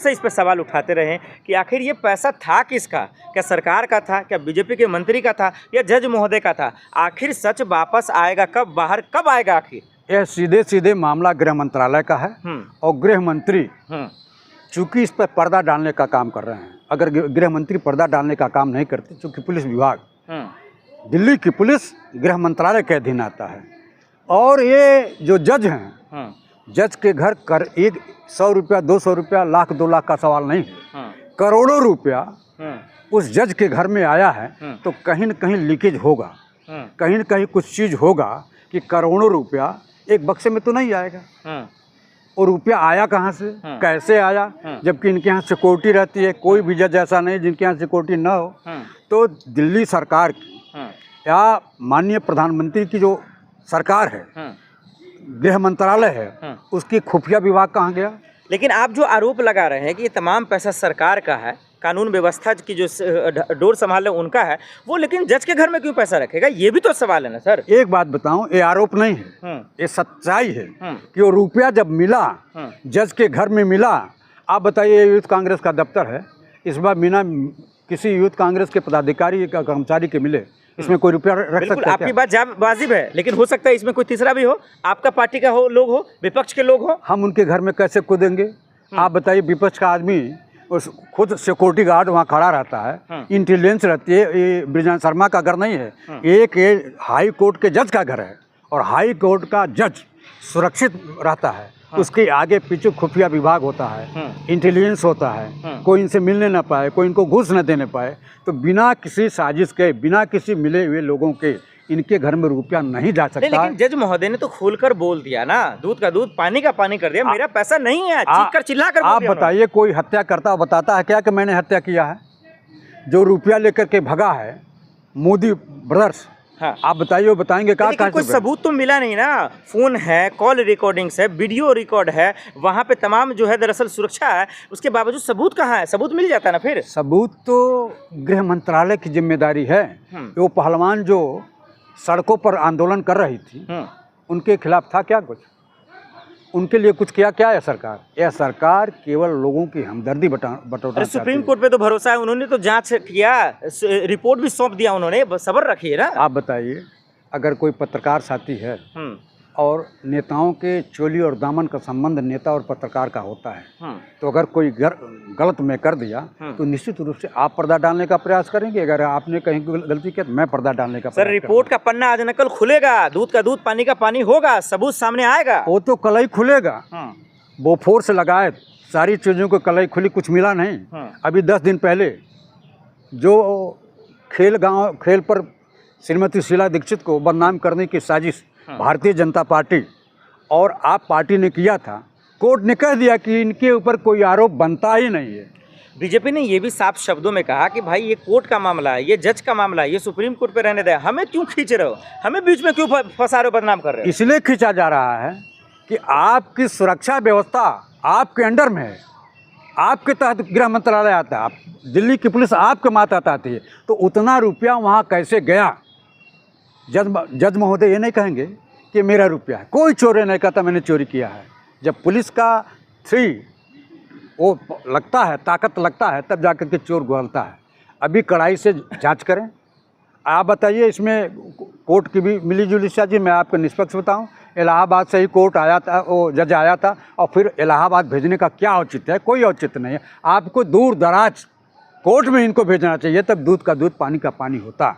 से इस पर सवाल उठाते रहे कि आखिर ये पैसा था किसका, क्या सरकार का था, क्या बीजेपी के मंत्री का था, या जज महोदय का था? आखिर सच वापस आएगा कब, बाहर कब आएगा आखिर? यह सीधे सीधे मामला गृह मंत्रालय का है और गृह मंत्री चूंकि इस पर पर्दा डालने का काम कर रहे हैं। अगर गृह मंत्री पर्दा डालने का काम नहीं करते, चूंकि पुलिस विभाग, दिल्ली की पुलिस गृह मंत्रालय के अधीन आता है, और ये जो जज हैं, जज के घर कर 100 रुपया 200 रुपया लाख 2 लाख का सवाल नहीं है, करोड़ों रुपया उस जज के घर में आया है, तो कहीं न कहीं लीकेज होगा, कहीं न कहीं कुछ चीज़ होगा कि करोड़ों रुपया एक बक्से में तो नहीं आएगा। और रुपया आया कहाँ से, कैसे आया, जबकि इनके यहाँ सिक्योरिटी रहती है। कोई भी जज ऐसा नहीं जिनके यहाँ सिक्योरिटी ना हो। तो दिल्ली सरकार की या माननीय प्रधानमंत्री की जो सरकार है, गृह मंत्रालय है, उसकी खुफिया विभाग कहाँ गया? लेकिन आप जो आरोप लगा रहे हैं कि ये तमाम पैसा सरकार का है, कानून व्यवस्था की जो डोर संभाल है उनका है, वो लेकिन जज के घर में क्यों पैसा रखेगा? ये भी तो सवाल है ना सर। एक बात बताऊं, ये आरोप नहीं है, ये सच्चाई है कि वो रुपया जब मिला जज के घर में मिला। आप बताइए, यूथ कांग्रेस का दफ्तर है, इस बार बिना किसी यूथ कांग्रेस के पदाधिकारी का कर्मचारी के मिले इसमें कोई रुपया रख सकता है? आपकी बात वाजिब है, लेकिन हो सकता है इसमें कोई तीसरा भी हो, आपका पार्टी का हो, लोग हो, विपक्ष के लोग हो। हम उनके घर में कैसे कूदेंगे? आप बताइए, विपक्ष का आदमी उस खुद सिक्योरिटी गार्ड वहाँ खड़ा रहता है, इंटेलिजेंस रहती है। ये ब्रिजेश शर्मा का घर नहीं है, एक ये हाई कोर्ट के जज का घर है, और हाई कोर्ट का जज सुरक्षित रहता है। उसके आगे पीछे खुफिया विभाग होता है, इंटेलिजेंस होता है, कोई इनसे मिलने ना पाए, कोई इनको घूस न देने पाए। तो बिना किसी साजिश के, बिना किसी मिले हुए लोगों के इनके घर में रुपया नहीं जा सकता। लेकिन जज महोदय ने तो खोलकर बोल दिया ना, दूध का दूध पानी का पानी कर दिया, मेरा पैसा नहीं है, चीख कर चिल्ला कर। आप बताइए, कोई हत्या करता बताता है क्या कि मैंने हत्या किया है? जो रुपया लेकर के भगा है मोदी ब्रदर्स, हाँ। आप बताइए, वो बताएंगे क्या? कोई सबूत तो मिला नहीं ना। फोन है, कॉल रिकॉर्डिंग्स है, वीडियो रिकॉर्ड है, वहाँ पे तमाम जो है दरअसल सुरक्षा है, उसके बावजूद सबूत कहाँ है? सबूत मिल जाता ना फिर। सबूत तो गृह मंत्रालय की जिम्मेदारी है। वो पहलवान जो सड़कों पर आंदोलन कर रही थी, उनके खिलाफ था क्या कुछ? उनके लिए कुछ किया क्या है सरकार? यह सरकार केवल लोगों की हमदर्दी बटोरना। सुप्रीम कोर्ट पे तो भरोसा है, उन्होंने तो जांच किया, रिपोर्ट भी सौंप दिया उन्होंने, सब्र रखिए ना। आप बताइए, अगर कोई पत्रकार साथी है और नेताओं के चोली और दामन का संबंध नेता और पत्रकार का होता है, तो अगर कोई गलत में कर दिया तो निश्चित रूप से आप पर्दा डालने का प्रयास करेंगे। अगर आपने कहीं गलती किया तो मैं पर्दा डालने का सर, रिपोर्ट का पन्ना आज नकल खुलेगा, दूध का दूध पानी का पानी होगा, सबूत सामने आएगा। वो तो कल ही खुलेगा। बोफोर्स लगाए सारी चीज़ों को, कल ही खुली, कुछ मिला नहीं। अभी 10 दिन पहले जो खेल पर श्रीमती शीला दीक्षित को बदनाम करने की साजिश भारतीय जनता पार्टी और आप पार्टी ने किया था, कोर्ट ने कह दिया कि इनके ऊपर कोई आरोप बनता ही नहीं है। बीजेपी ने ये भी साफ शब्दों में कहा कि भाई ये कोर्ट का मामला है, ये जज का मामला है, ये सुप्रीम कोर्ट पे रहने दे, हमें क्यों खींच रहे हो, हमें बीच में क्यों फंसा रहे हो, बदनाम कर रहे हो? इसलिए खींचा जा रहा है कि आपकी सुरक्षा व्यवस्था आपके अंडर में है, आपके तहत गृह मंत्रालय आता है, आप दिल्ली की पुलिस आपके मातहत आती है, तो उतना रुपया वहाँ कैसे गया? जज महोदय ये नहीं कहेंगे कि मेरा रुपया है। कोई चोर नहीं कहता मैंने चोरी किया है। जब पुलिस का वो लगता है, ताकत लगता है, तब जाकर के चोर गुहलता है। अभी कड़ाई से जांच करें। आप बताइए, इसमें कोर्ट की भी मिली जुली साजिश। मैं आपको निष्पक्ष बताऊं, इलाहाबाद से ही कोर्ट आया था, वो जज आया था, और फिर इलाहाबाद भेजने का क्या औचित्य है? कोई औचित्य नहीं है। आपको दूर दराज कोर्ट में इनको भेजना चाहिए, तब दूध का दूध पानी का पानी होता।